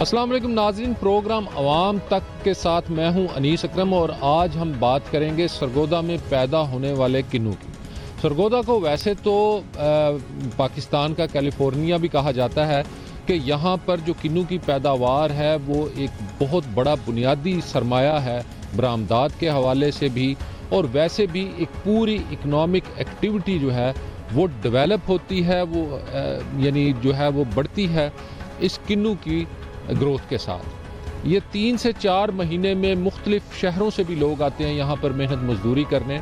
السلام علیکم ناظرین، پروگرام عوام تک کے ساتھ میں ہوں انیس اکرم، اور آج ہم بات کریں گے سرگودا میں پیدا ہونے والے کنو کی۔ سرگودا کو ویسے تو پاکستان کا کیلیفورنیا بھی کہا جاتا ہے کہ یہاں پر جو کنو کی پیداوار ہے وہ ایک بہت بڑا بنیادی سرمایہ ہے، برآمدات کے حوالے سے بھی اور ویسے بھی ایک پوری اکنامک ایکٹیویٹی جو ہے وہ ڈیولپ ہوتی ہے، وہ یعنی جو ہے وہ بڑھتی ہے اس کنو کی گروتھ کے ساتھ۔ یہ 3 سے 4 مہینے میں مختلف شہروں سے بھی لوگ آتے ہیں یہاں پر محنت مزدوری کرنے۔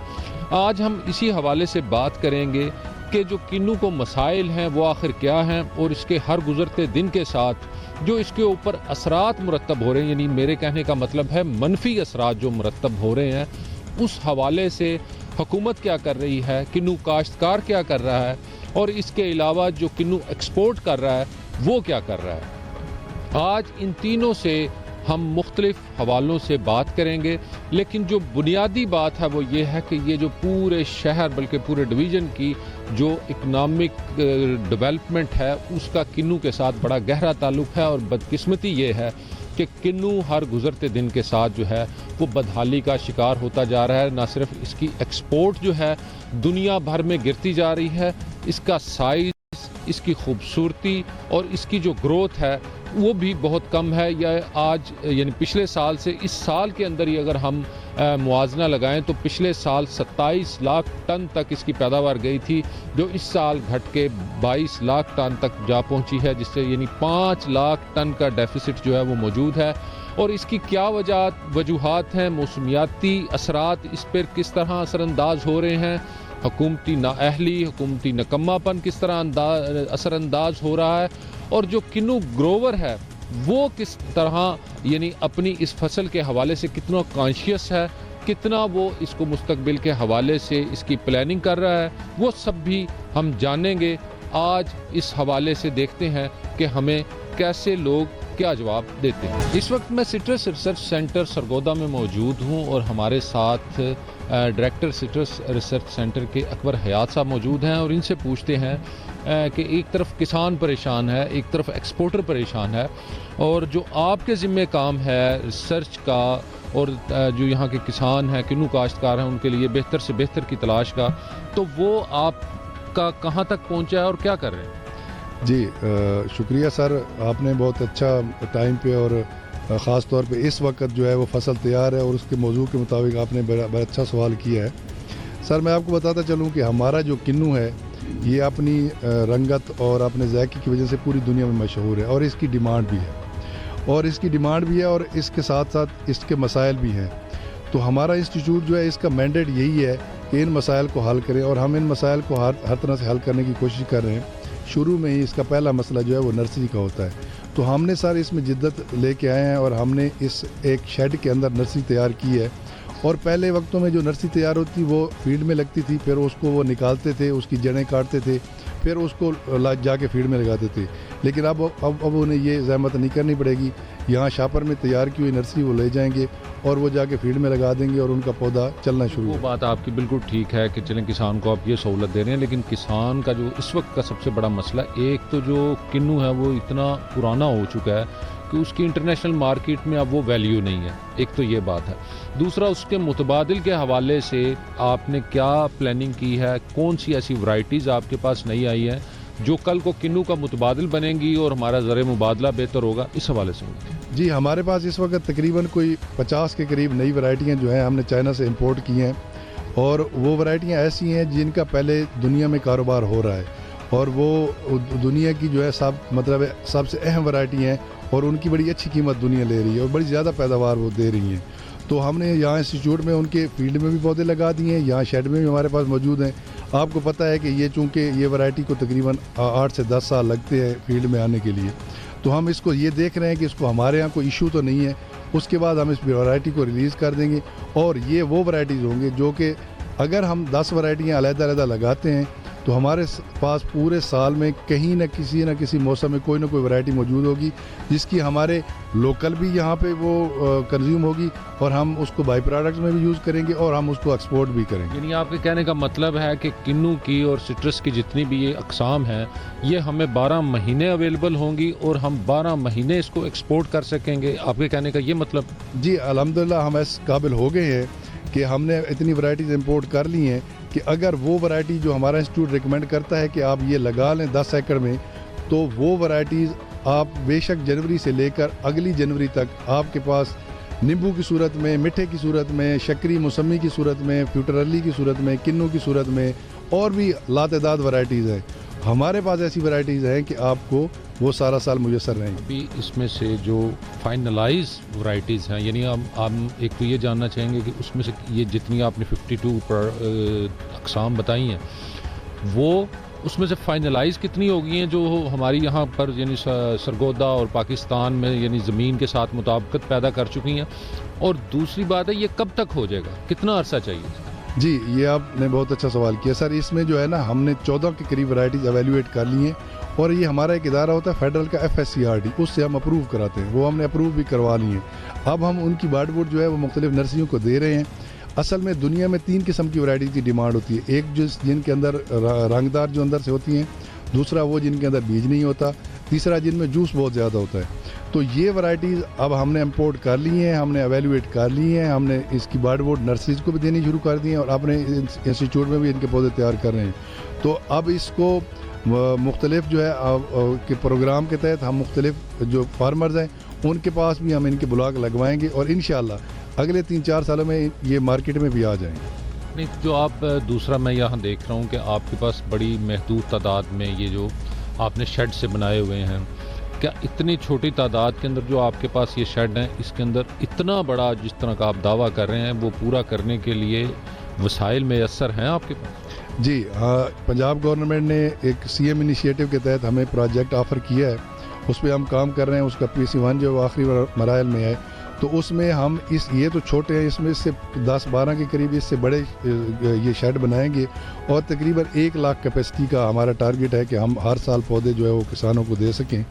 آج ہم اسی حوالے سے بات کریں گے کہ جو کنو کو مسائل ہیں وہ آخر کیا ہیں، اور اس کے ہر گزرتے دن کے ساتھ جو اس کے اوپر اثرات مرتب ہو رہے ہیں، یعنی میرے کہنے کا مطلب ہے منفی اثرات جو مرتب ہو رہے ہیں، اس حوالے سے حکومت کیا کر رہی ہے، کنو کاشتکار کیا کر رہا ہے، اور اس کے علاوہ جو کنو ایکسپورٹ کر رہا ہے وہ کیا کر رہا ہے۔ آج ان تینوں سے ہم مختلف حوالوں سے بات کریں گے، لیکن جو بنیادی بات ہے وہ یہ ہے کہ یہ جو پورے شہر بلکہ پورے ڈویژن کی جو اکنامک ڈیولپمنٹ ہے اس کا کنو کے ساتھ بڑا گہرا تعلق ہے، اور بدقسمتی یہ ہے کہ کنو ہر گزرتے دن کے ساتھ جو ہے وہ بدحالی کا شکار ہوتا جا رہا ہے۔ نہ صرف اس کی ایکسپورٹ جو ہے دنیا بھر میں گرتی جا رہی ہے، اس کا سائز، اس کی خوبصورتی اور اس کی جو گروتھ ہے وہ بھی بہت کم ہے۔ یا آج یعنی پچھلے سال سے اس سال کے اندر ہی اگر ہم موازنہ لگائیں تو پچھلے سال 27 لاکھ ٹن تک اس کی پیداوار گئی تھی، جو اس سال گھٹ کے 22 لاکھ ٹن تک جا پہنچی ہے، جس سے یعنی 5 لاکھ ٹن کا ڈیفیسٹ جو ہے وہ موجود ہے۔ اور اس کی کیا وجوہات ہیں، موسمیاتی اثرات اس پر کس طرح اثر انداز ہو رہے ہیں، حکومتی نااہلی، حکومتی نکما پن کس طرح اثر انداز ہو رہا ہے، اور جو کنو گروور ہے وہ کس طرح یعنی اپنی اس فصل کے حوالے سے کتنا کانشیس ہے، کتنا وہ اس کو مستقبل کے حوالے سے اس کی پلاننگ کر رہا ہے، وہ سب بھی ہم جانیں گے۔ آج اس حوالے سے دیکھتے ہیں کہ ہمیں کیسے لوگ کیا جواب دیتے ہیں۔ اس وقت میں سٹرس ریسرچ سینٹر سرگودا میں موجود ہوں، اور ہمارے ساتھ ڈائریکٹر سٹرس ریسرچ سینٹر کے اکبر حیات صاحب موجود ہیں، اور ان سے پوچھتے ہیں کہ ایک طرف کسان پریشان ہے، ایک طرف ایکسپورٹر پریشان ہے، اور جو آپ کے ذمہ کام ہے ریسرچ کا، اور جو یہاں کے کسان ہیں، کنو کاشتکار ہیں، ان کے لیے بہتر سے بہتر کی تلاش کا، تو وہ آپ کا کہاں تک پہنچا ہے اور کیا کر رہے ہیں؟ جی شکریہ سر، آپ نے بہت اچھا ٹائم پہ اور خاص طور پہ اس وقت جو ہے وہ فصل تیار ہے، اور اس کے موضوع کے مطابق آپ نے بڑا اچھا سوال کیا ہے۔ سر میں آپ کو بتاتا چلوں کہ ہمارا جو کنو ہے یہ اپنی رنگت اور اپنے ذائقے کی وجہ سے پوری دنیا میں مشہور ہے، اور اس کی ڈیمانڈ بھی ہے، اور اس کے ساتھ ساتھ اس کے مسائل بھی ہیں۔ تو ہمارا انسٹیٹیوٹ جو ہے اس کا مینڈیٹ یہی ہے کہ ان مسائل کو حل کریں، اور ہم ان مسائل کو ہر طرح سے حل کرنے کی کوشش کر رہے ہیں۔ شروع میں ہی اس کا پہلا مسئلہ جو ہے وہ نرسری کا ہوتا ہے، تو ہم نے سر اس میں جدت لے کے آئے ہیں، اور ہم نے اس ایک شیڈ کے اندر نرسری تیار کی ہے۔ اور پہلے وقتوں میں جو نرسری تیار ہوتی وہ فیلڈ میں لگتی تھی، پھر اس کو وہ نکالتے تھے، اس کی جڑیں کاٹتے تھے، پھر اس کو جا کے فیلڈ میں لگاتے تھے، لیکن اب انہیں یہ زحمت نہیں کرنی پڑے گی۔ یہاں شاپر میں تیار کی ہوئی نرسری وہ لے جائیں گے، اور وہ جا کے فیلڈ میں لگا دیں گے، اور ان کا پودا چلنا شروع وہ ہو۔ بات آپ کی بالکل ٹھیک ہے کہ چلیں کسان کو آپ یہ سہولت دے رہے ہیں، لیکن کسان کا جو اس وقت کا سب سے بڑا مسئلہ، ایک تو جو کنو ہے وہ اتنا پرانا ہو چکا ہے کہ اس کی انٹرنیشنل مارکیٹ میں اب وہ ویلیو نہیں ہے، ایک تو یہ بات ہے۔ دوسرا، اس کے متبادل کے حوالے سے آپ نے کیا پلاننگ کی ہے، کون سی ایسی ورائٹیز آپ کے پاس نئی آئی ہیں جو کل کو کنو کا متبادل بنیں گی اور ہمارا زر مبادلہ بہتر ہوگا، اس حوالے سے؟ جی ہمارے پاس اس وقت تقریباً کوئی 50 کے قریب نئی ورائٹیاں جو ہیں ہم نے چائنا سے امپورٹ کی ہیں، اور وہ ورائٹیاں ایسی ہیں جن کا پہلے دنیا میں کاروبار ہو رہا ہے، اور وہ دنیا کی جو ہے سب سے اہم ورائٹی ہیں، اور ان کی بڑی اچھی قیمت دنیا لے رہی ہے، اور بڑی زیادہ پیداوار وہ دے رہی ہیں۔ تو ہم نے یہاں انسٹیٹیوٹ میں ان کے فیلڈ میں بھی پودے لگا دیے ہیں، یہاں شیڈ میں بھی ہمارے پاس موجود ہیں۔ آپ کو پتہ ہے کہ یہ چونکہ یہ ورائٹی کو تقریباً 8 سے 10 سال لگتے ہیں فیلڈ میں آنے کے لیے، تو ہم اس کو یہ دیکھ رہے ہیں کہ اس کو ہمارے ہاں کوئی ایشو تو نہیں ہے، اس کے بعد ہم اس ورائٹی کو ریلیز کر دیں گے، اور یہ وہ ورائٹیز ہوں گے جو کہ اگر ہم 10 ورائٹیاں علیحدہ لگاتے ہیں تو ہمارے پاس پورے سال میں کہیں نہ کسی موسم میں کوئی نہ کوئی ورائٹی موجود ہوگی جس کی ہمارے لوکل بھی یہاں پہ وہ کنزیوم ہوگی اور ہم اس کو بائی پروڈکٹس میں بھی یوز کریں گے اور ہم اس کو ایکسپورٹ بھی کریں گے. یعنی آپ کے کہنے کا مطلب ہے کہ کنو کی اور سٹرس کی جتنی بھی یہ اقسام ہیں یہ ہمیں 12 مہینے اویلیبل ہوں گی اور ہم 12 مہینے اس کو ایکسپورٹ کر سکیں گے. آپ کے کہنے کا یہ مطلب؟ جی الحمدللہ ہم اس قابل ہو گئے ہیں کہ ہم نے اتنی ورائٹیز امپورٹ کر لی ہیں کہ اگر وہ ورائٹی جو ہمارا انسٹیٹیوٹ ریکمینڈ کرتا ہے کہ آپ یہ لگا لیں 10 ایکڑ میں تو وہ ورائٹیز آپ بے شک جنوری سے لے کر اگلی جنوری تک آپ کے پاس نیمبو کی صورت میں، میٹھے کی صورت میں، شکری موسمی کی صورت میں، فیوٹرلی کی صورت میں، کنو کی صورت میں اور بھی لاتعداد ورائٹیز ہیں. ہمارے پاس ایسی ورائٹیز ہیں کہ آپ کو وہ سارا سال میسر رہیں گے. ابھی اس میں سے جو فائنلائز ورائٹیز ہیں یعنی ہم ایک تو یہ جاننا چاہیں گے کہ اس میں سے یہ جتنی آپ نے 52 اقسام بتائی ہیں وہ اس میں سے فائنلائز کتنی ہو گئی ہیں جو ہماری یہاں پر یعنی سرگودا اور پاکستان میں یعنی زمین کے ساتھ مطابقت پیدا کر چکی ہیں؟ اور دوسری بات ہے یہ کب تک ہو جائے گا، کتنا عرصہ چاہیے؟ جی یہ آپ نے بہت اچھا سوال کیا سر. اس میں جو ہے نا ہم نے 14 کے قریب ورائٹیز ایویلیویٹ کر لی ہیں اور یہ ہمارا ایک ادارہ ہوتا ہے فیڈرل کا FSCRD، اس سے ہم اپروو کراتے ہیں، وہ ہم نے اپروو بھی کروا لی ہیں. اب ہم ان کی بارڈ بورڈ جو ہے وہ مختلف نرسریوں کو دے رہے ہیں. اصل میں دنیا میں 3 قسم کی ورائٹیز کی ڈیمانڈ ہوتی ہے. ایک جن کے اندر رنگدار جو اندر سے ہوتی ہیں، دوسرا وہ جن کے اندر بیج نہیں ہوتا، تیسرا جن میں جوس بہت زیادہ ہوتا ہے. تو یہ ورائٹیز اب ہم نے امپورٹ کر لی ہیں، ہم نے ایویلیویٹ کر لی ہیں، ہم نے اس کی بارڈ بورڈ نرسریز کو بھی دینی شروع کر دی ہیں اور اپنے انسٹیٹیوٹ میں بھی ان کے پودے تیار کر رہے ہیں. تو اب اس کو مختلف جو ہے کہ پروگرام کے تحت ہم مختلف جو فارمرز ہیں ان کے پاس بھی ہم ان کے بلاک لگوائیں گے اور انشاءاللہ اگلے 3-4 سالوں میں یہ مارکیٹ میں بھی آ جائیں گے. نہیں جو آپ دوسرا میں یہاں دیکھ رہا ہوں کہ آپ کے پاس بڑی محدود تعداد میں یہ جو آپ نے شیڈ سے بنائے ہوئے ہیں، کیا اتنی چھوٹی تعداد کے اندر جو آپ کے پاس یہ شیڈ ہیں اس کے اندر اتنا بڑا جس طرح کا آپ دعویٰ کر رہے ہیں وہ پورا کرنے کے لیے وسائل میسر ہیں آپ کے پاس؟ جی ہاں، پنجاب گورنمنٹ نے ایک CM انیشیٹو کے تحت ہمیں پروجیکٹ آفر کیا ہے، اس پہ ہم کام کر رہے ہیں. اس کا PC1 جو آخری مراحل میں ہے تو اس میں ہم یہ تو چھوٹے ہیں، اس میں اس سے 10-12 کے قریب اس سے بڑے یہ شیڈ بنائیں گے اور تقریباً 1 لاکھ کیپیسٹی کا ہمارا ٹارگیٹ ہے کہ ہم ہر سال پودے جو ہے وہ کسانوں کو دے سکیں.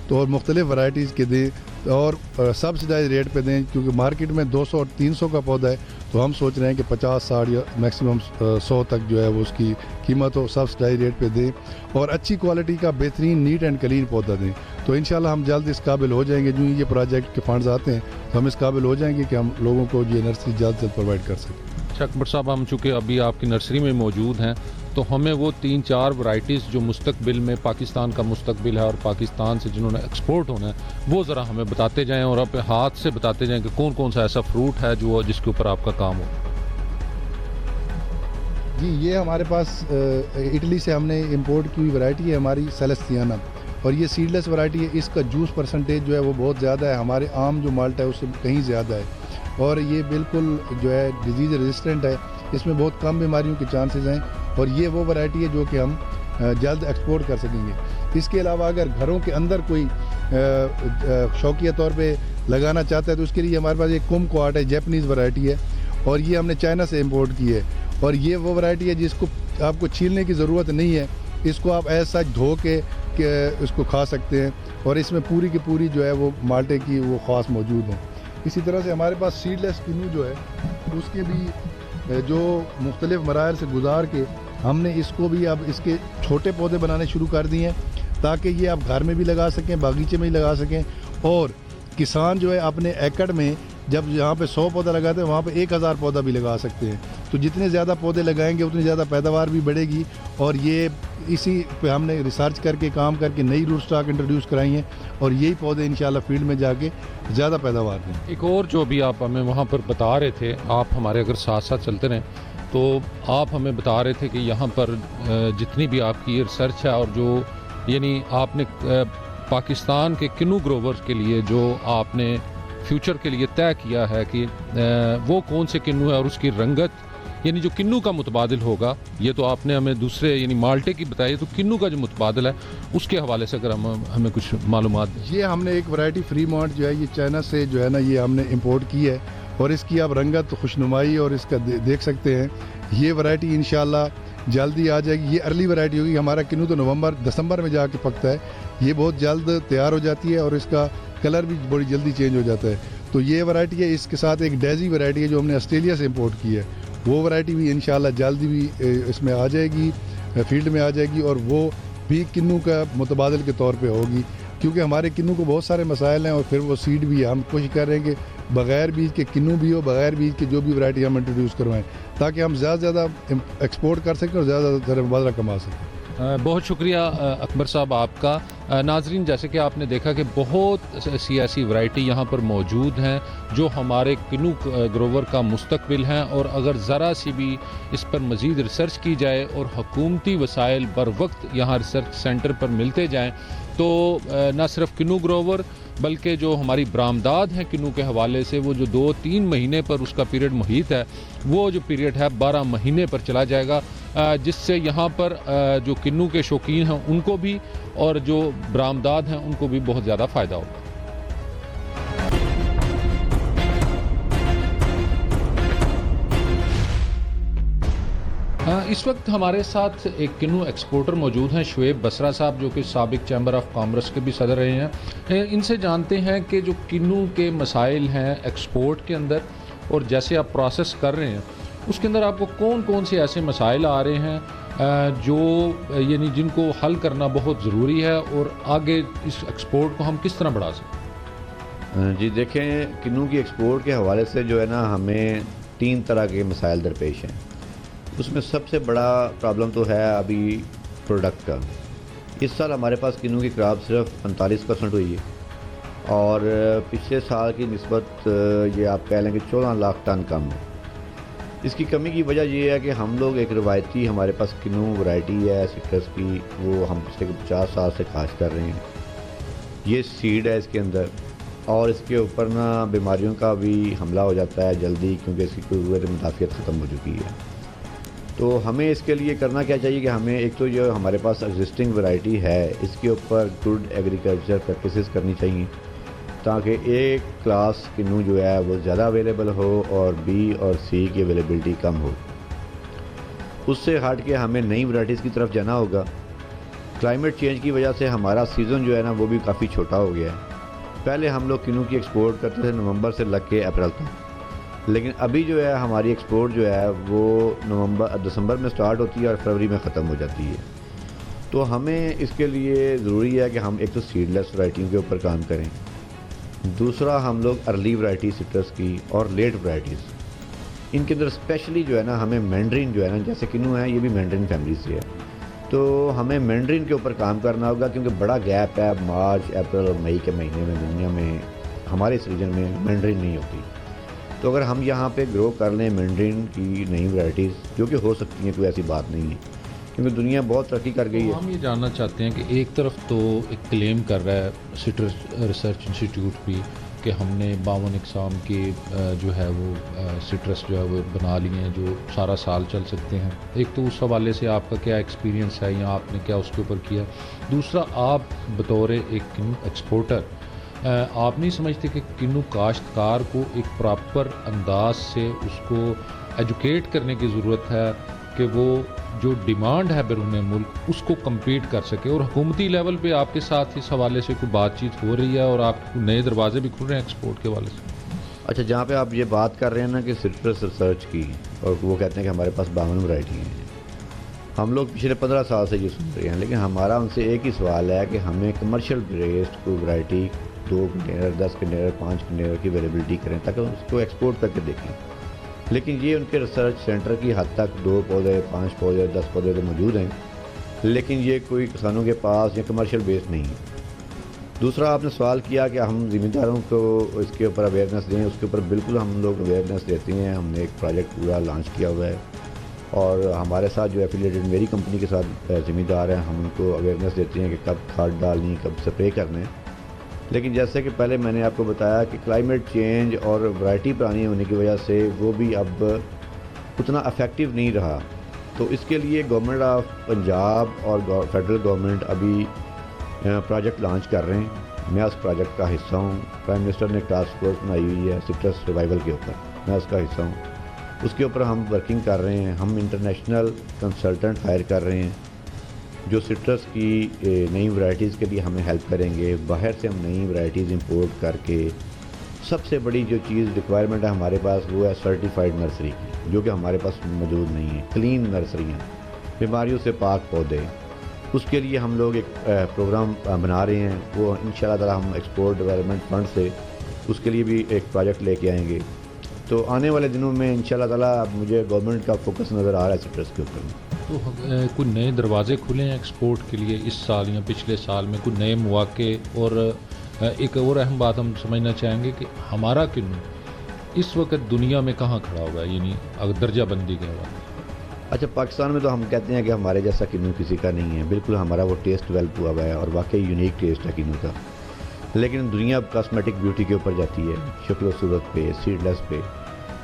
تو اور مختلف ورائٹیز کے دیں اور سبسڈائز ریٹ پہ دیں، کیونکہ مارکیٹ میں 200 اور 300 کا پودا ہے تو ہم سوچ رہے ہیں کہ 50-60 یا میکسیمم 100 تک جو ہے وہ اس کی قیمت ہو، سبسڈائز ریٹ پہ دیں اور اچھی کوالٹی کا بہترین نیٹ اینڈ کلین پودا دیں. تو انشاءاللہ ہم جلد اس قابل ہو جائیں گے. جو یہ پروجیکٹ کے فنڈز آتے ہیں تو ہم اس قابل ہو جائیں گے کہ ہم لوگوں کو یہ نرسری جلد سے پرووائڈ کر سکیں. اچھا اکبر صاحب، ہم چونکہ ابھی آپ کی نرسری میں موجود ہیں تو ہمیں وہ 3-4 ورائٹیز جو مستقبل میں پاکستان کا مستقبل ہے اور پاکستان سے جنہوں نے ایکسپورٹ ہونا ہے وہ ذرا ہمیں بتاتے جائیں اور اپنے ہاتھ سے بتاتے جائیں کہ کون کون سا ایسا فروٹ ہے جو جس کے اوپر آپ کا کام ہو. جی یہ ہمارے پاس اٹلی سے ہم نے امپورٹ کی ہوئی ورائٹی ہے ہماری سیلستیانا، اور یہ سیڈ لیس ورائٹی ہے. اس کا جوس پرسنٹیج جو ہے وہ بہت زیادہ ہے، ہمارے عام جو مالٹ ہے اس سے کہیں زیادہ ہے اور یہ بالکل جو ہے ڈیزیز ریزسٹنٹ ہے. اس میں بہت کم بیماریوں کے چانسز ہیں اور یہ وہ ورائٹی ہے جو کہ ہم جلد ایکسپورٹ کر سکیں گے. اس کے علاوہ اگر گھروں کے اندر کوئی شوقیہ طور پہ لگانا چاہتا ہے تو اس کے لیے ہمارے پاس ایک کم کوارٹ ہے، جیپنیز ورائٹی ہے اور یہ ہم نے چائنا سے امپورٹ کی ہے. اور یہ وہ ورائٹی ہے جس کو آپ کو چھیلنے کی ضرورت نہیں ہے، اس کو آپ ایسا دھو کے اس کو کھا سکتے ہیں اور اس میں پوری کی پوری جو ہے وہ مالٹے کی وہ خاص موجود ہیں. اسی طرح سے ہمارے پاس سیڈ لیس کنو جو ہے اس کے بھی جو مختلف مراحل سے گزار کے ہم نے اس کو بھی اب اس کے چھوٹے پودے بنانے شروع کر دیے ہیں تاکہ یہ آپ گھر میں بھی لگا سکیں، باغیچے میں بھی لگا سکیں اور کسان جو ہے اپنے ایکڑ میں جب جہاں پہ 100 پودا لگاتے ہیں وہاں پہ 1000 پودا بھی لگا سکتے ہیں. تو جتنے زیادہ پودے لگائیں گے اتنی زیادہ پیداوار بھی بڑھے گی اور یہ اسی پہ ہم نے ریسرچ کر کے کام کر کے نئی روٹ سٹاک انٹروڈیوس کرائی ہیں اور یہی پودے انشاءاللہ فیلڈ میں جا کے زیادہ پیداوار دیں. ایک اور جو بھی آپ ہمیں وہاں پر بتا رہے تھے، آپ ہمارے اگر ساتھ ساتھ چلتے رہیں تو آپ ہمیں بتا رہے تھے کہ یہاں پر جتنی بھی آپ کی ریسرچ ہے اور جو یعنی آپ نے پاکستان کے کنو گروورز کے لیے جو آپ نے فیوچر کے لیے طے کیا ہے کہ وہ کون سے کنو ہے اور اس کی رنگت یعنی جو کنو کا متبادل ہوگا، یہ تو آپ نے ہمیں دوسرے یعنی مالٹے کی بتائی، تو کنو کا جو متبادل ہے اس کے حوالے سے اگر ہمیں کچھ معلومات دیں. یہ ہم نے ایک ورائٹی فری مونٹ جو ہے یہ چائنا سے جو ہے نا یہ ہم نے امپورٹ کی ہے اور اس کی آپ رنگت خوشنمائی اور اس کا دیکھ سکتے ہیں. یہ ورائٹی انشاءاللہ جلدی آ جائے گی. یہ ارلی ویرائٹی ہوگی. ہمارا کنو تو نومبر دسمبر میں جا کے پکتا ہے, یہ بہت جلد تیار ہو جاتی ہے اور اس کا کلر بھی بڑی جلدی چینج ہو جاتا ہے. تو یہ ویرائٹی ہے. اس کے ساتھ ایک ڈیزی ویرائٹی ہے جو ہم نے آسٹریلیا سے امپورٹ کی ہے, وہ ویرائٹی بھی انشاءاللہ جلدی بھی اس میں آ جائے گی, فیلڈ میں آ جائے گی, اور وہ بھی کنو کا متبادل کے طور پہ ہوگی, کیونکہ ہمارے کنو کو بہت سارے مسائل ہیں. اور پھر وہ سیڈ بھی ہے. ہم کوشش کر رہے ہیں کہ بغیر بیج کے کنو بھی ہو, بغیر بیج کے جو بھی ورائٹی ہم انٹروڈیوس کروائیں, تاکہ ہم زیادہ سے زیادہ ایکسپورٹ کر سکیں اور زیادہ سے زیادہ مبادلہ کما سکیں. بہت شکریہ اکبر صاحب آپ کا. ناظرین, جیسے کہ آپ نے دیکھا کہ بہت ایسی ورائٹی یہاں پر موجود ہیں جو ہمارے کنو گروور کا مستقبل ہیں, اور اگر ذرا سی بھی اس پر مزید ریسرچ کی جائے اور حکومتی وسائل بر وقت یہاں ریسرچ سینٹر پر ملتے جائیں تو نہ صرف کنو گروور بلکہ جو ہماری برآمدات ہیں کنو کے حوالے سے, وہ جو 2-3 مہینے پر اس کا پیریڈ محیط ہے, وہ جو پیریڈ ہے 12 مہینے پر چلا جائے گا, جس سے یہاں پر جو کنو کے شوقین ہیں ان کو بھی اور جو برآمدات ہیں ان کو بھی بہت زیادہ فائدہ ہوگا. اس وقت ہمارے ساتھ ایک کنو ایکسپورٹر موجود ہیں, شعیب بسرا صاحب, جو کہ سابق چیمبر آف کامرس کے بھی صدر رہے ہیں. ان سے جانتے ہیں کہ جو کنو کے مسائل ہیں ایکسپورٹ کے اندر, اور جیسے آپ پروسیس کر رہے ہیں اس کے اندر آپ کو کون کون سے ایسے مسائل آ رہے ہیں جو یعنی جن کو حل کرنا بہت ضروری ہے, اور آگے اس ایکسپورٹ کو ہم کس طرح بڑھا سکیں؟ جی دیکھیں, کنو کی ایکسپورٹ کے حوالے سے جو ہے نا, ہمیں 3 طرح کے مسائل درپیش ہیں. اس میں سب سے بڑا پرابلم تو ہے ابھی پروڈکٹ کا. اس سال ہمارے پاس کنو کی کراپ صرف 45% ہوئی ہے, اور پچھلے سال کی نسبت یہ آپ کہہ لیں کہ 14 لاکھ ٹن کم ہے. اس کی کمی کی وجہ یہ ہے کہ ہم لوگ ایک روایتی ہمارے پاس کنو ورائٹی ہے سٹرس کی, وہ ہم پچھلے 50 سال سے کاشت کر رہے ہیں. یہ سیڈ ہے اس کے اندر, اور اس کے اوپر نا بیماریوں کا بھی حملہ ہو جاتا ہے جلدی, کیونکہ اس کی قوت مدافعت ختم ہو چکی ہے. تو ہمیں اس کے لیے کرنا کیا چاہیے کہ ہمیں ایک تو جو ہمارے پاس ایگزسٹنگ ورائٹی ہے اس کے اوپر گڈ ایگریکلچر پریکٹسز کرنی چاہیے, تاکہ ایک کلاس کنو جو ہے وہ زیادہ اویلیبل ہو اور بی اور سی کی اویلیبلٹی کم ہو. اس سے ہٹ کے ہمیں نئی ورائٹیز کی طرف جانا ہوگا. کلائمیٹ چینج کی وجہ سے ہمارا سیزن جو ہے نا وہ بھی کافی چھوٹا ہو گیا ہے. پہلے ہم لوگ کنو کی ایکسپورٹ کرتے تھے نومبر سے لگ کے اپریل تک, لیکن ابھی جو ہے ہماری ایکسپورٹ جو ہے وہ دسمبر میں سٹارٹ ہوتی ہے اور فروری میں ختم ہو جاتی ہے. تو ہمیں اس کے لیے ضروری ہے کہ ہم ایک تو سیڈ لیس ورائٹیوں کے اوپر کام کریں, دوسرا ہم لوگ ارلی ورائٹی سٹرس کی اور لیٹ ورائٹیز, ان کے اندر اسپیشلی جو ہے نا ہمیں مینڈرین جو ہے نا, جیسے کنو ہے یہ بھی مینڈرین فیملی سے ہے, تو ہمیں مینڈرین کے اوپر کام کرنا ہوگا, کیونکہ بڑا گیپ ہے مارچ اپریل اور مئی کے مہینے میں دنیا میں ہمارے اس ریجن میں مینڈرین نہیں ہوتی. تو اگر ہم یہاں پہ گرو کر لیں مینڈرین کی نئی ورائٹیز, جو کہ ہو سکتی ہیں, کوئی ایسی بات نہیں ہے, کیونکہ دنیا بہت ترقی کر گئی ہے. ہم یہ جاننا چاہتے ہیں کہ ایک طرف تو ایک کلیم کر رہا ہے سٹرس ریسرچ انسٹیٹیوٹ بھی کہ ہم نے 52 اقسام کے جو ہے وہ سٹرس جو ہے وہ بنا لیے ہیں جو سارا سال چل سکتے ہیں. ایک تو اس حوالے سے آپ کا کیا ایکسپیرینس ہے یا آپ نے کیا اس کے اوپر کیا؟ دوسرا, آپ بطور ایک کنو ایکسپورٹر آپ نہیں سمجھتے کہ کنو کاشتکار کو ایک پراپر انداز سے اس کو ایجوکیٹ کرنے کی ضرورت ہے کہ وہ جو ڈیمانڈ ہے بیرون ملک اس کو کمپیٹ کر سکے, اور حکومتی لیول پہ آپ کے ساتھ اس حوالے سے کوئی بات چیت ہو رہی ہے اور آپ کو نئے دروازے بھی کھل رہے ہیں ایکسپورٹ کے حوالے سے؟ اچھا, جہاں پہ آپ یہ بات کر رہے ہیں نا کہ سٹرس ریسرچ کی, اور وہ کہتے ہیں کہ ہمارے پاس 52 ورائٹی ہیں, ہم لوگ پچھلے 15 سال سے یہ سن رہے ہیں, لیکن ہمارا ان سے ایک ہی سوال ہے کہ ہمیں کمرشل بیسڈ کوئی ورائٹی 2 کنٹینر 10 کنٹینر 5 کنٹینر کی اویلیبلٹی کریں تاکہ اس کو ایکسپورٹ کر کے دیکھیں. لیکن یہ ان کے ریسرچ سینٹر کی حد تک 2 پودے 5 پودے 10 پودے تو موجود ہیں, لیکن یہ کوئی کسانوں کے پاس یا کمرشل بیس نہیں ہے. دوسرا, آپ نے سوال کیا کہ ہم ذمہ داروں کو اس کے اوپر اویئرنیس دیں. اس کے اوپر بالکل ہم لوگ اویئرنیس دیتے ہیں. ہم نے ایک پروجیکٹ پورا لانچ کیا ہوا ہے, اور ہمارے ساتھ جو ایفیلیٹڈ میری کمپنی کے ساتھ ذمہ دار ہیں, ہم ان کو اویئرنیس دیتے ہیں کہ کب کھاد ڈالنی, کب سپرے کرنے. لیکن جیسے کہ پہلے میں نے آپ کو بتایا کہ کلائمیٹ چینج اور ورائٹی پرانی ہونے کی وجہ سے وہ بھی اب اتنا افیکٹو نہیں رہا. تو اس کے لیے گورنمنٹ آف پنجاب اور فیڈرل گورنمنٹ ابھی پروجیکٹ لانچ کر رہے ہیں. میں اس پروجیکٹ کا حصہ ہوں. پرائم منسٹر نے ٹاسک فورس بنائی ہوئی ہے سٹرس ریوائول کے اوپر, میں اس کا حصہ ہوں. اس کے اوپر ہم ورکنگ کر رہے ہیں. ہم انٹرنیشنل کنسلٹنٹ ہائر کر رہے ہیں جو سٹرس کی نئی ورائٹیز کے لیے ہمیں ہیلپ کریں گے. باہر سے ہم نئی ورائٹیز امپورٹ کر کے سب سے بڑی جو چیز ریکوائرمنٹ ہے ہمارے پاس وہ ہے سرٹیفائڈ نرسری کی, جو کہ ہمارے پاس موجود نہیں ہے. کلین نرسریاں, بیماریوں سے پاک پودے, اس کے لیے ہم لوگ ایک پروگرام بنا رہے ہیں. وہ انشاءاللہ تعالی ہم ایکسپورٹ ڈیولپمنٹ فنڈ سے اس کے لیے بھی ایک پروجیکٹ لے کے آئیں گے. تو آنے والے دنوں میں انشاءاللہ تعالی مجھے گورنمنٹ کا فوکس نظر آ رہا ہے سٹرس کے اوپر. تو کوئی نئے دروازے کھلے ہیں ایکسپورٹ کے لیے اس سال یا پچھلے سال میں, کوئی نئے مواقع؟ اور ایک اور اہم بات ہم سمجھنا چاہیں گے کہ ہمارا کنو اس وقت دنیا میں کہاں کھڑا ہوگا, یعنی اگر درجہ بندی کے حوالے. اچھا, پاکستان میں تو ہم کہتے ہیں کہ ہمارے جیسا کنو کسی کا نہیں ہے. بالکل ہمارا وہ ٹیسٹ ڈیولپ ہوا ہے اور واقعی یونیک ٹیسٹ ہے کنو کا. لیکن دنیا کاسمیٹک بیوٹی کے اوپر جاتی ہے, شکل و صورت پہ, سیڈ لیس پہ.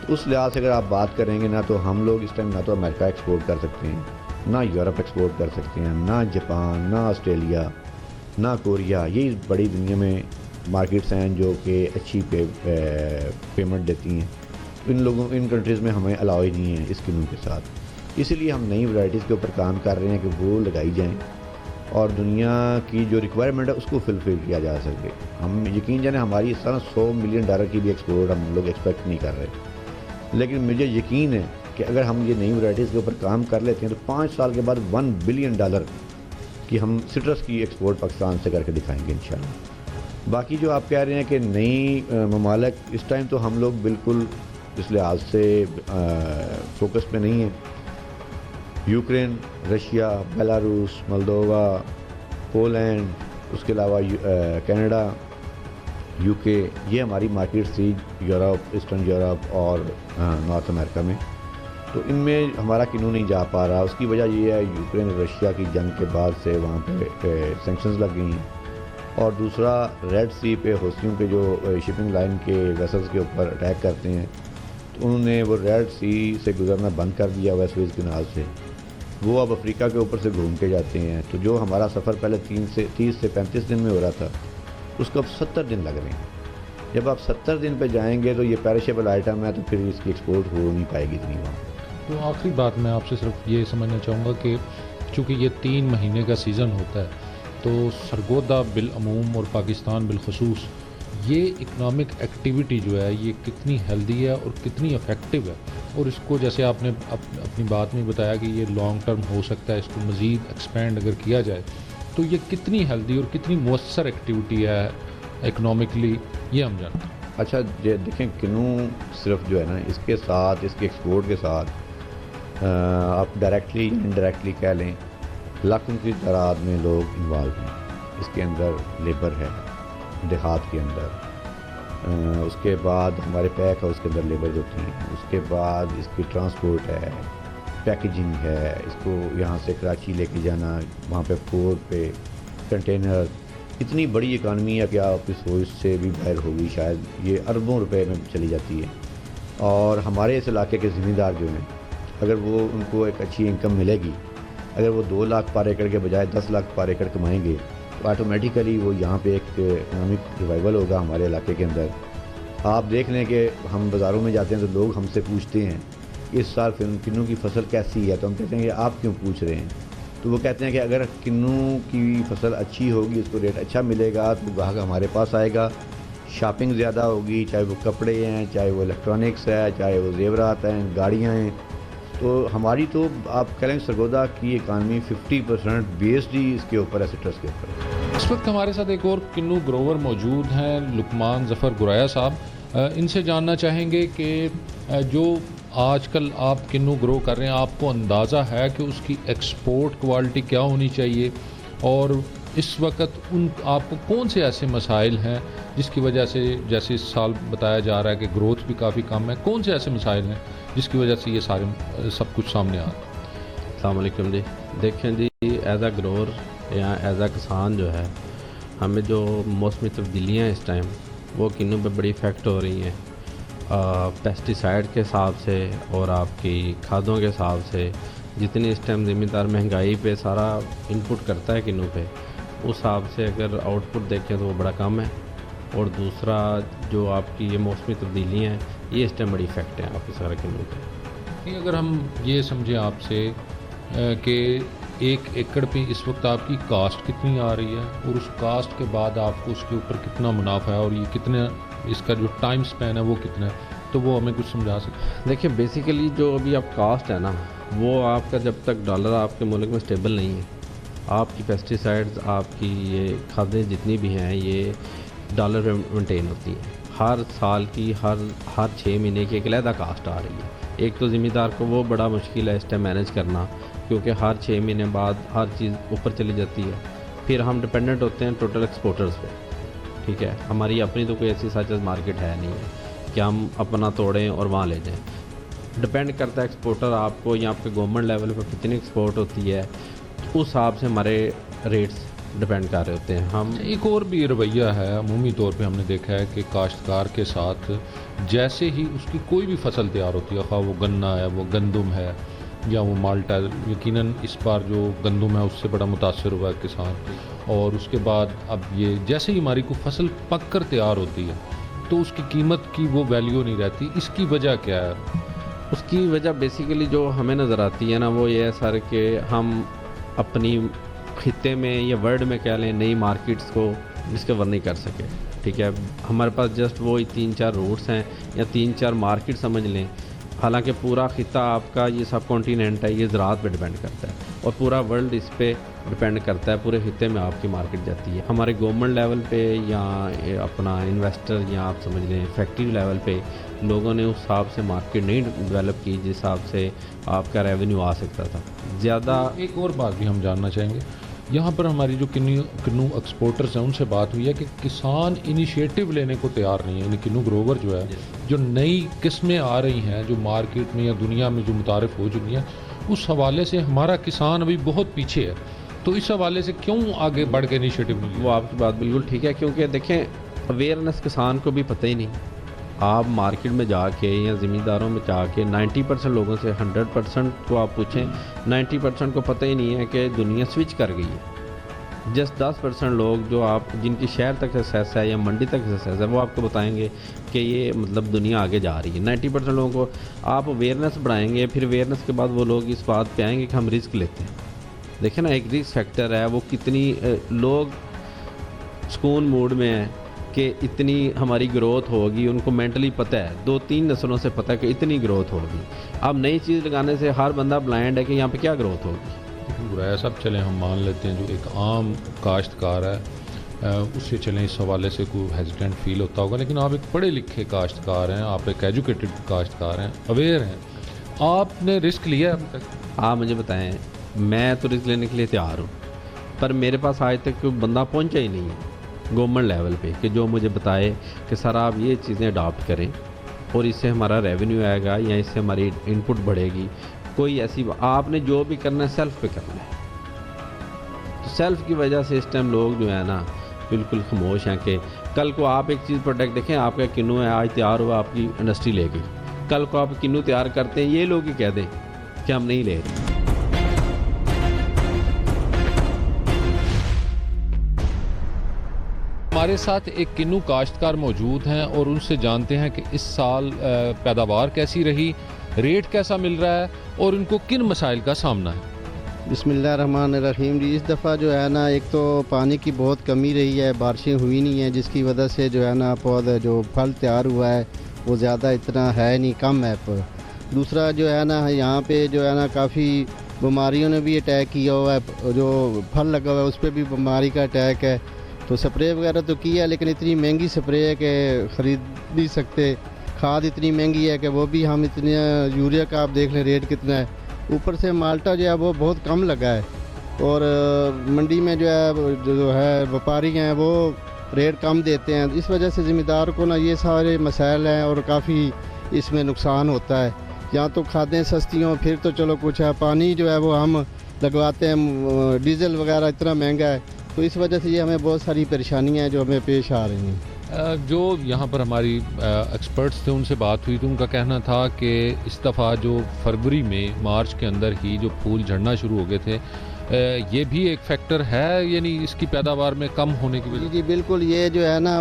تو اس لحاظ سے اگر آپ بات کریں گے نا تو ہم لوگ اس ٹائم نہ تو امریکہ ایکسپورٹ کر سکتے ہیں, نہ یورپ ایکسپورٹ کر سکتے ہیں, نہ جاپان, نہ آسٹریلیا, نہ کوریا. یہی بڑی دنیا میں مارکیٹس ہیں جو کہ اچھی پیمنٹ دیتی ہیں. ان کنٹریز میں ہمیں الاؤ ہی نہیں ہے اس کنو کے ساتھ. اسی لیے ہم نئی ورائٹیز کے اوپر کام کر رہے ہیں کہ وہ لگائی جائیں اور دنیا کی جو ریکوائرمنٹ ہے اس کو فلفل کیا جا سکے. ہم یقین جانیں ہماری اس طرح $100 ملین کی بھی ایکسپورٹ ہم لوگ ایکسپیکٹ نہیں کر رہے, لیکن مجھے یقین ہے کہ اگر ہم یہ نئی ورائٹیز کے اوپر کام کر لیتے ہیں تو 5 سال کے بعد $1 بلین کی ہم سٹرس کی ایکسپورٹ پاکستان سے کر کے دکھائیں گے انشاءاللہ. باقی جو آپ کہہ رہے ہیں کہ نئی ممالک, اس ٹائم تو ہم لوگ بالکل اس لحاظ سے فوکس پہ نہیں ہیں. Ukraine, Russia, Belarus, Moldova, Poland, اس کے علاوہ کینیڈا, یو کے, یہ ہماری مارکیٹ تھی یورپ, ایسٹرن یورپ اور نارتھ امریکہ میں. تو ان میں ہمارا کنو نہیں جا پا رہا. اس کی وجہ یہ ہے یوکرین اور رشیا کی جنگ کے بعد سے وہاں پہ سینکشنز لگ گئی ہیں, اور دوسرا ریڈ سی پہ حوثیوں کے جو شپنگ لائن کے ویسلز کے اوپر اٹیک کرتے ہیں تو انہوں نے وہ ریڈ سی سے گزرنا بند کر دیا ہوا ہے سوئز کنال سے. وہ اب افریقہ کے اوپر سے گھوم کے جاتے ہیں. تو جو ہمارا سفر پہلے 30 سے 35 دن میں ہو رہا تھا اس کو اب 70 دن لگ رہے ہیں. جب آپ 70 دن پہ جائیں گے تو یہ پیرشیبل آئٹم ہے تو پھر اس کی ایکسپورٹ ہو نہیں پائے گی اتنی وہاں. تو آخری بات میں آپ سے صرف یہ سمجھنا چاہوں گا کہ چونکہ یہ 3 مہینے کا سیزن ہوتا ہے تو سرگودا بالعموم اور پاکستان بالخصوص یہ اکنامک ایکٹیویٹی جو ہے یہ کتنی ہیلدی ہے اور کتنی افیکٹو ہے, اور اس کو جیسے آپ نے اپنی بات میں بتایا کہ یہ لانگ ٹرم ہو سکتا ہے, اس کو مزید ایکسپینڈ اگر کیا جائے تو یہ کتنی ہیلدی اور کتنی مؤثر ایکٹیویٹی ہے اکنامکلی, یہ ہم جانتے ہیں. اچھا دیکھیں, کنو صرف جو ہے نا اس کے ساتھ, اس کے ایکسپورٹ کے ساتھ آپ ڈائریکٹلی انڈائریکٹلی کہہ لیں لاکھوں کی تعداد میں لوگ انوالو ہیں. اس کے اندر لیبر ہے دیہات کے اندر, اس کے بعد ہمارے پیک ہاؤس کے اندر لیبر ہوتی ہیں, اس کے بعد اس کی ٹرانسپورٹ ہے, پیکیجنگ ہے, اس کو یہاں سے کراچی لے کے جانا, وہاں پہ پورٹ پہ کنٹینر. اتنی بڑی اکانومی ہے کہ آپ اس سوچ سے بھی باہر ہوگی, شاید یہ اربوں روپے میں چلی جاتی ہے. اور ہمارے اس علاقے کے زمیندار جو ہیں اگر وہ ان کو ایک اچھی انکم ملے گی, اگر وہ 2 لاکھ پر ایکڑ کے بجائے 10 لاکھ پر ایکڑ کمائیں گے تو آٹومیٹیکلی وہ یہاں پہ ایک اکنامک ریوائول ہوگا ہمارے علاقے کے اندر. آپ دیکھ لیں کہ ہم بازاروں میں جاتے ہیں تو لوگ ہم سے پوچھتے ہیں اس سال کنو کی فصل کیسی ہے, تو ہم کہتے ہیں کہ آپ کیوں پوچھ رہے ہیں؟ تو وہ کہتے ہیں کہ اگر کنو کی فصل اچھی ہوگی, اس کو ریٹ اچھا ملے گا تو گاہک ہمارے پاس آئے گا, شاپنگ زیادہ ہوگی, چاہے وہ کپڑے ہیں, چاہے وہ الیکٹرانکس ہے, چاہے وہ زیورات ہیں, گاڑیاں ہیں. تو ہماری تو آپ کہہ لیں سرگودا کی اکانومی 50% بیسڈ ہی اس کے اوپر ہے, سٹرس کے اوپر. اس وقت ہمارے ساتھ ایک اور کنو گروور موجود ہیں, لقمان ظفر گرایا صاحب. ان سے جاننا چاہیں گے کہ جو آج کل آپ کنو گرو کر رہے ہیں, آپ کو اندازہ ہے کہ اس کی ایکسپورٹ کوالٹی کیا ہونی چاہیے, اور اس وقت آپ کو کون سے ایسے مسائل ہیں جس کی وجہ سے, جیسے اس سال بتایا جا رہا ہے کہ گروتھ بھی کافی کم ہے, کون سے ایسے مسائل ہیں جس کی وجہ سے یہ سارے سب کچھ سامنے آ رہا ہے؟ السلام علیکم جی. دیکھیں جی, ایز اے گروور یا ایز اے کسان جو ہے ہمیں جو موسمی تبدیلیاں اس ٹائم وہ کنو پہ بڑی افیکٹ ہو رہی ہیں. پیسٹی سائڈ کے حساب سے اور آپ کی کھادوں کے حساب سے, جتنی اس ٹائم زمیندار مہنگائی پہ سارا انپٹ کرتا ہے کنو پہ, اس حساب سے اگر آؤٹ پٹ دیکھیں تو وہ بڑا کم ہے. اور دوسرا جو آپ کی یہ موسمی تبدیلیاں ہیں یہ اس ٹائم بڑی افیکٹ ہیں آپ کے سارے کنو پہ. نہیں اگر ہم یہ سمجھیں آپ سے کہ 1 ایکڑ پہ اس وقت آپ کی کاسٹ کتنی آ رہی ہے اور اس کاسٹ کے بعد آپ کو اس کے اوپر کتنا منافع ہے اور یہ کتنا اس کا جو ٹائم سپین ہے وہ کتنا ہے، تو وہ ہمیں کچھ سمجھا سکتے ہیں؟ دیکھیں بیسیکلی جو ابھی آپ کاسٹ ہے نا وہ آپ کا جب تک ڈالر آپ کے ملک میں اسٹیبل نہیں ہے، آپ کی پیسٹی سائڈز آپ کی یہ کھادیں جتنی بھی ہیں یہ ڈالر پہ مینٹین ہوتی ہیں، ہر سال کی ہر 6 مہینے کی ایک علیحدہ کاسٹ آ رہی ہے۔ ایک تو ذمہ دار کو وہ بڑا مشکل ہے اس ٹائم مینیج کرنا، کیونکہ ہر 6 مہینے بعد ہر چیز اوپر چلی جاتی ہے۔ پھر ہم ڈپینڈنٹ ہوتے ہیں ٹوٹل ایکسپورٹرز پہ، ٹھیک ہے، ہماری اپنی تو کوئی ایسی سچ مارکیٹ ہے نہیں ہے کہ ہم اپنا توڑیں اور وہاں لے جائیں۔ ڈپینڈ کرتا ہے ایکسپورٹر آپ کو یا آپ کے گورنمنٹ لیول پہ کتنی ایکسپورٹ ہوتی ہے، اس حساب سے ہمارے ریٹس ڈپینڈ کر رہے ہوتے ہیں۔ ہم ایک اور بھی رویہ ہے عمومی طور پہ ہم نے دیکھا ہے کہ کاشتکار کے ساتھ جیسے ہی اس کی کوئی بھی فصل تیار ہوتی ہے، خواہ وہ گنا ہے، وہ گندم ہے یا وہ مالٹا، یقیناً اس بار جو گندم ہے اس سے بڑا متاثر ہوا ہے کسان، اور اس کے بعد اب یہ جیسے ہی ہماری کوئی فصل پک کر تیار ہوتی ہے تو اس کی قیمت کی وہ ویلیو نہیں رہتی، اس کی وجہ کیا ہے؟ اس کی وجہ بیسیکلی جو ہمیں نظر آتی ہے نا وہ یہ ہے سر کہ ہم اپنی خطے میں یا ورلڈ میں کہہ لیں نئی مارکیٹس کو ڈسکور نہیں کر سکے، ٹھیک ہے، ہمارے پاس جسٹ وہ 3-4 روٹس ہیں یا 3-4 مارکیٹ سمجھ لیں، حالانکہ پورا خطہ آپ کا یہ سب کانٹیننٹ ہے یہ زراعت پہ ڈپینڈ کرتا ہے اور پورا ورلڈ اس پہ ڈپینڈ کرتا ہے، پورے خطے میں آپ کی مارکیٹ جاتی ہے۔ ہمارے گورنمنٹ لیول پہ یا اپنا انویسٹر یا آپ سمجھ لیں فیکٹری لیول پہ لوگوں نے اس حساب سے مارکیٹ نہیں ڈیولپ کی جس حساب سے آپ کا ریونیو آ سکتا تھا زیادہ۔ ایک اور بات بھی ہم جاننا چاہیں گے، یہاں پر ہماری جو کنو ایکسپورٹرز ہیں ان سے بات ہوئی ہے کہ کسان انیشیٹو لینے کو تیار نہیں ہے، یعنی کنو گروور جو ہے، جو نئی قسمیں آ رہی ہیں جو مارکیٹ میں یا دنیا میں جو متعارف ہو چکی ہیں، اس حوالے سے ہمارا کسان ابھی بہت پیچھے ہے، تو اس حوالے سے کیوں آگے بڑھ کے انیشیٹو نہیں لیا؟ وہ آپ کی بات بالکل ٹھیک ہے، کیونکہ دیکھیں اویئرنیس کسان کو بھی پتہ ہی نہیں۔ آپ مارکیٹ میں جا کے یا زمینداروں میں جا کے 90% لوگوں سے 100% کو آپ پوچھیں، 90% کو پتہ ہی نہیں ہے کہ دنیا سوئچ کر گئی ہے۔ جسٹ 10% لوگ جو آپ جن کی شہر تک ایکسیس ہے یا منڈی تک ایکسیس ہے وہ آپ کو بتائیں گے کہ یہ مطلب دنیا آگے جا رہی ہے۔ 90% لوگوں کو آپ اویئرنیس بڑھائیں گے، پھر اویئرنیس کے بعد وہ لوگ اس بات پہ آئیں گے کہ ہم رسک لیتے ہیں۔ دیکھیں نا ایک رسک فیکٹر ہے، وہ کتنی لوگ سکون موڈ میں ہیں کہ اتنی ہماری گروتھ ہوگی، ان کو مینٹلی پتہ ہے، 2-3 نسلوں سے پتہ ہے کہ اتنی گروتھ ہوگی۔ اب نئی چیز لگانے سے ہر بندہ بلائنڈ ہے کہ یہاں پہ کیا گروتھ ہوگی۔ برا سب چلیں ہم مان لیتے ہیں جو ایک عام کاشتکار ہے اس سے چلیں اس حوالے سے کوئی ہیزیٹنٹ فیل ہوتا ہوگا، لیکن آپ ایک پڑھے لکھے کاشتکار ہیں، آپ ایک ایجوکیٹڈ کاشتکار ہیں، اویئر ہیں، آپ نے رسک لیا ہے اب تک؟ آپ مجھے بتائیں، میں تو رسک لینے کے لیے تیار ہوں، پر میرے پاس آج تک کوئی بندہ پہنچا ہی نہیں ہے گورنمنٹ لیول پہ کہ جو مجھے بتائے کہ سر آپ یہ چیزیں اڈاپٹ کریں اور اس سے ہمارا ریونیو آئے گا یا اس سے ہماری ان پٹ بڑھے گی۔ کوئی ایسی آپ نے جو بھی کرنا ہے سیلف پہ کرنا ہے، تو سیلف کی وجہ سے اس ٹائم لوگ جو ہے نا بالکل خاموش ہیں کہ کل کو آپ ایک چیز پروڈکٹ دیکھیں، آپ کا کنو ہے آج تیار ہوا، آپ کی انڈسٹری لے گئی، کل کو آپ کنو تیار کرتے ہیں یہ لوگ ہی کہہ دیں کہ ہم نہیں لے رہے۔ ہمارے ساتھ ایک کنو کاشتکار موجود ہیں اور ان سے جانتے ہیں کہ اس سال پیداوار کیسی رہی، ریٹ کیسا مل رہا ہے اور ان کو کن مسائل کا سامنا ہے۔ بسم اللہ الرحمن الرحیم۔ جی اس دفعہ جو ہے نا ایک تو پانی کی بہت کمی رہی ہے، بارشیں ہوئی نہیں ہیں جس کی وجہ سے جو ہے نا پودا جو پھل تیار ہوا ہے وہ زیادہ اتنا ہے نہیں، کم ہے۔ پر دوسرا جو ہے نا یہاں پہ جو ہے نا کافی بیماریوں نے بھی اٹیک کیا ہوا ہے، جو پھل لگا ہوا ہے اس پہ بھی بیماری کا اٹیک ہے، تو سپرے وغیرہ تو کیا ہے لیکن اتنی مہنگی سپرے ہے کہ خرید نہیں سکتے، کھاد اتنی مہنگی ہے کہ وہ بھی ہم اتنے یوریا کا آپ دیکھ لیں ریٹ کتنا ہے، اوپر سے مالٹا جو ہے وہ بہت کم لگا ہے، اور منڈی میں جو ہے وپاری ہیں وہ ریٹ کم دیتے ہیں، اس وجہ سے ذمہ دار کو نا یہ سارے مسائل ہیں اور کافی اس میں نقصان ہوتا ہے۔ یا تو کھادیں سستی ہوں پھر تو چلو کچھ ہے، پانی جو ہے وہ ہم لگواتے ہیں، ڈیزل وغیرہ اتنا مہنگا ہے، تو اس وجہ سے یہ ہمیں بہت ساری پریشانیاں ہیں جو ہمیں پیش آ رہی ہیں۔ جو یہاں پر ہماری ایکسپرٹس تھے ان سے بات ہوئی تو ان کا کہنا تھا کہ اس دفعہ جو فروری میں مارچ کے اندر ہی جو پھول جھڑنا شروع ہو گئے تھے یہ بھی ایک فیکٹر ہے، یعنی اس کی پیداوار میں کم ہونے کی وجہ سے؟ جی بالکل، یہ جو ہے نا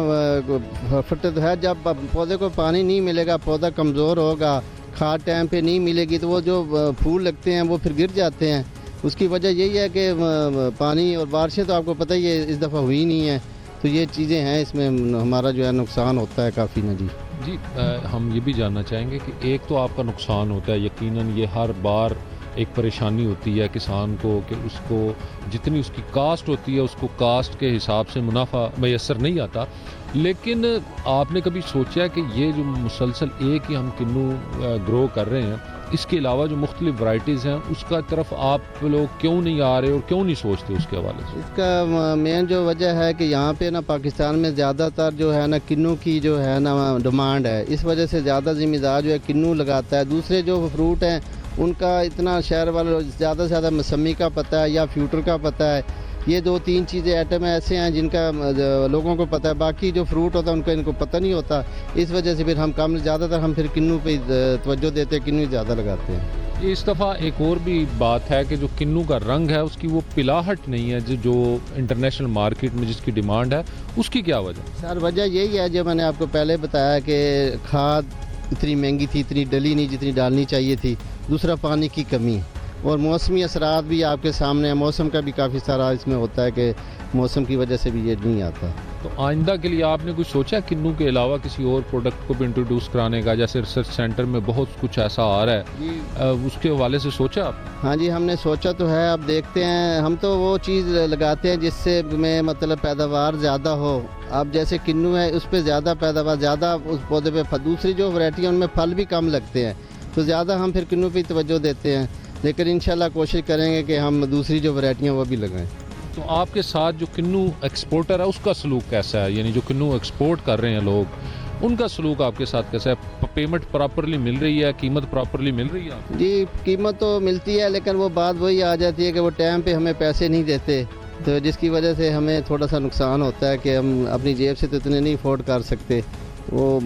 فٹ ہے، جب پودے کو پانی نہیں ملے گا پودا کمزور ہوگا، کھاد ٹائم پہ نہیں ملے گی تو وہ جو پھول لگتے ہیں وہ پھر گر جاتے ہیں. اس کی وجہ یہی ہے کہ پانی اور بارشیں تو آپ کو پتہ ہی ہے اس دفعہ ہوئی نہیں ہیں, تو یہ چیزیں ہیں, اس میں ہمارا جو ہے نقصان ہوتا ہے کافی نا جی. جی ہم یہ بھی جاننا چاہیں گے کہ ایک تو آپ کا نقصان ہوتا ہے, یقیناً یہ ہر بار ایک پریشانی ہوتی ہے کسان کو کہ اس کو جتنی اس کی کاسٹ ہوتی ہے اس کو کاسٹ کے حساب سے منافع میسر نہیں آتا, لیکن آپ نے کبھی سوچا کہ یہ جو مسلسل ایک ہی ہم کنو گرو کر رہے ہیں, اس کے علاوہ جو مختلف ورائٹیز ہیں اس کا طرف آپ لوگ کیوں نہیں آ رہے اور کیوں نہیں سوچتے اس کے حوالے سے؟ اس کا مین جو وجہ ہے کہ یہاں پہ نا پاکستان میں زیادہ تر جو ہے نا کنو کی جو ہے نا ڈیمانڈ ہے, اس وجہ سے زیادہ ذمہ دار جو ہے کنو لگاتا ہے. دوسرے جو فروٹ ہیں ان کا اتنا شہر والے زیادہ سے زیادہ موسمی کا پتہ ہے یا فیوٹر کا پتہ ہے. یہ 2-3 چیزیں آئٹم ایسے ہیں جن کا لوگوں کو پتہ ہے, باقی جو فروٹ ہوتا ہے ان کا ان کو پتہ نہیں ہوتا. اس وجہ سے پھر ہم کم زیادہ تر ہم پھر کنو پہ توجہ دیتے ہیں, کنو زیادہ لگاتے ہیں. اس دفعہ ایک اور بھی بات ہے کہ جو کنو کا رنگ ہے اس کی وہ پلاہٹ نہیں ہے جو انٹرنیشنل مارکیٹ میں جس کی ڈیمانڈ ہے, اس کی کیا وجہ؟ سر وجہ یہی ہے جو میں نے آپ کو پہلے بتایا کہ کھاد اتنی مہنگی تھی, اتنی ڈلی نہیں جتنی ڈالنی چاہیے تھی. دوسرا پانی کی کمی اور موسمی اثرات بھی آپ کے سامنے ہیں. موسم کا بھی کافی سارا اس میں ہوتا ہے کہ موسم کی وجہ سے بھی یہ نہیں آتا. تو آئندہ کے لیے آپ نے کچھ سوچا کنو کے علاوہ کسی اور پروڈکٹ کو بھی انٹروڈیوس کرانے کا؟ جیسے ریسرچ سینٹر میں بہت کچھ ایسا آ رہا ہے, اس کے حوالے سے سوچا آپ؟ ہاں جی, ہم نے سوچا تو ہے. اب دیکھتے ہیں, ہم تو وہ چیز لگاتے ہیں جس سے میں مطلب پیداوار زیادہ ہو. اب جیسے کنو ہے اس پہ زیادہ پیداوار زیادہ اس پودے پہ, دوسری جو ورائٹی ہیں ان میں پھل بھی کم لگتے ہیں, تو زیادہ ہم پھر کنو پہ توجہ دیتے ہیں. لیکن انشاءاللہ کوشش کریں گے کہ ہم دوسری جو ورائٹیاں وہ بھی لگائیں. تو آپ کے ساتھ جو کنو ایکسپورٹر ہے اس کا سلوک کیسا ہے؟ یعنی جو کنو ایکسپورٹ کر رہے ہیں لوگ, ان کا سلوک آپ کے ساتھ کیسا ہے؟ پیمنٹ پراپرلی مل رہی ہے, قیمت پراپرلی مل رہی ہے آپ؟ جی قیمت تو ملتی ہے, لیکن وہ بات وہی آ جاتی ہے کہ وہ ٹائم پہ ہمیں پیسے نہیں دیتے, تو جس کی وجہ سے ہمیں تھوڑا سا نقصان ہوتا ہے کہ ہم اپنی جیب سے تو اتنے نہیں افورڈ کر سکتے. وہ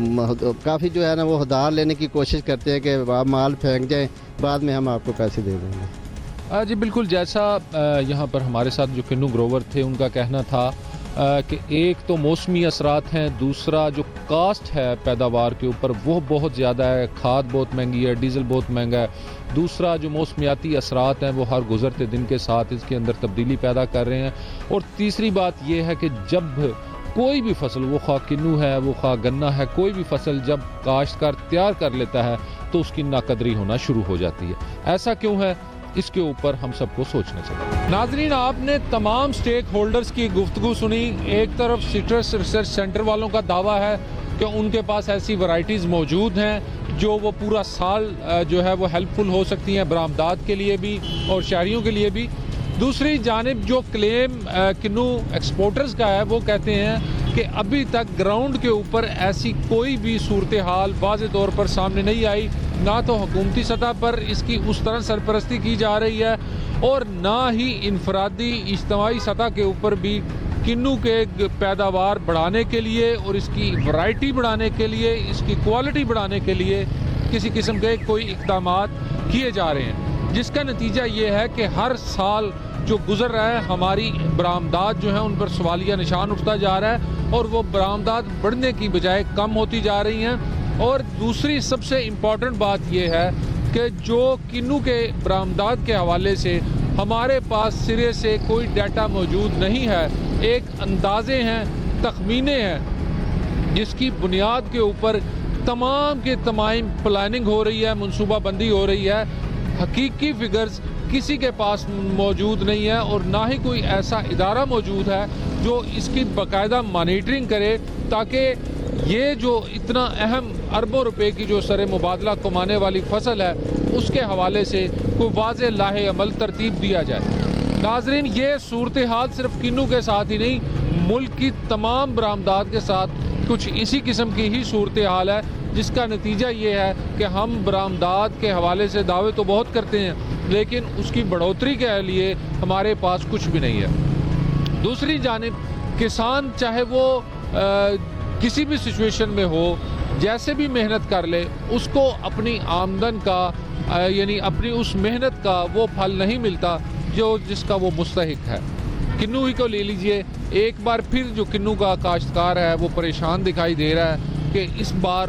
کافی جو ہے نا وہ ادھار لینے کی کوشش کرتے ہیں کہ آپ مال پھینک جائیں, بعد میں ہم آپ کو پیسے دے دیں گے. جی بالکل, جیسا یہاں پر ہمارے ساتھ جو کنو گروور تھے ان کا کہنا تھا کہ ایک تو موسمی اثرات ہیں, دوسرا جو کاسٹ ہے پیداوار کے اوپر وہ بہت زیادہ ہے, کھاد بہت مہنگی ہے, ڈیزل بہت مہنگا ہے, دوسرا جو موسمیاتی اثرات ہیں وہ ہر گزرتے دن کے ساتھ اس کے اندر تبدیلی پیدا کر رہے ہیں, اور تیسری بات یہ ہے کہ جب کوئی بھی فصل, وہ خواہ کنو ہے وہ خواہ گنا ہے, کوئی بھی فصل جب کاشتکار تیار کر لیتا ہے تو اس کی ناقدری ہونا شروع ہو جاتی ہے. ایسا کیوں ہے؟ اس کے اوپر ہم سب کو سوچنا چاہیے. ناظرین, آپ نے تمام سٹیک ہولڈرز کی گفتگو سنی. ایک طرف سٹرس ریسرچ سینٹر والوں کا دعویٰ ہے کہ ان کے پاس ایسی ورائٹیز موجود ہیں جو وہ پورا سال جو ہے وہ ہیلپ فل ہو سکتی ہیں برآمدات کے لیے بھی اور شہریوں کے لیے بھی. دوسری جانب جو کلیم کنو ایکسپورٹرز کا ہے وہ کہتے ہیں کہ ابھی تک گراؤنڈ کے اوپر ایسی کوئی بھی صورتحال واضح طور پر سامنے نہیں آئی, نہ تو حکومتی سطح پر اس کی اس طرح سرپرستی کی جا رہی ہے اور نہ ہی انفرادی اجتماعی سطح کے اوپر بھی کنو کے پیداوار بڑھانے کے لیے اور اس کی ورائٹی بڑھانے کے لیے, اس کی کوالٹی بڑھانے کے لیے کسی قسم کے کوئی اقدامات کیے جا رہے ہیں, جس کا نتیجہ یہ ہے کہ ہر سال جو گزر رہا ہے ہماری برآمدات جو ہیں ان پر سوالیہ نشان اٹھتا جا رہا ہے اور وہ برآمدات بڑھنے کی بجائے کم ہوتی جا رہی ہیں. اور دوسری سب سے امپورٹنٹ بات یہ ہے کہ جو کنو کے برآمدات کے حوالے سے ہمارے پاس سرے سے کوئی ڈیٹا موجود نہیں ہے, ایک اندازے ہیں, تخمینے ہیں, جس کی بنیاد کے اوپر تمام کے تمام پلاننگ ہو رہی ہے, منصوبہ بندی ہو رہی ہے. حقیقی فگرز کسی کے پاس موجود نہیں ہے اور نہ ہی کوئی ایسا ادارہ موجود ہے جو اس کی باقاعدہ مانیٹرنگ کرے تاکہ یہ جو اتنا اہم اربوں روپے کی جو سر مبادلہ کمانے والی فصل ہے اس کے حوالے سے کوئی واضح لاہ عمل ترتیب دیا جائے. ناظرین, یہ صورتحال صرف کنو کے ساتھ ہی نہیں, ملک کی تمام برآمدات کے ساتھ کچھ اسی قسم کی ہی صورتحال ہے, جس کا نتیجہ یہ ہے کہ ہم برآمدات کے حوالے سے دعوے تو بہت کرتے ہیں لیکن اس کی بڑھوتری کے لیے ہمارے پاس کچھ بھی نہیں ہے. دوسری جانب کسان چاہے وہ کسی بھی سچویشن میں ہو, جیسے بھی محنت کر لے, اس کو اپنی آمدن کا یعنی اپنی اس محنت کا وہ پھل نہیں ملتا جس کا وہ مستحق ہے. کنو ہی کو لے لیجئے, ایک بار پھر جو کنو کا کاشتکار ہے وہ پریشان دکھائی دے رہا ہے کہ اس بار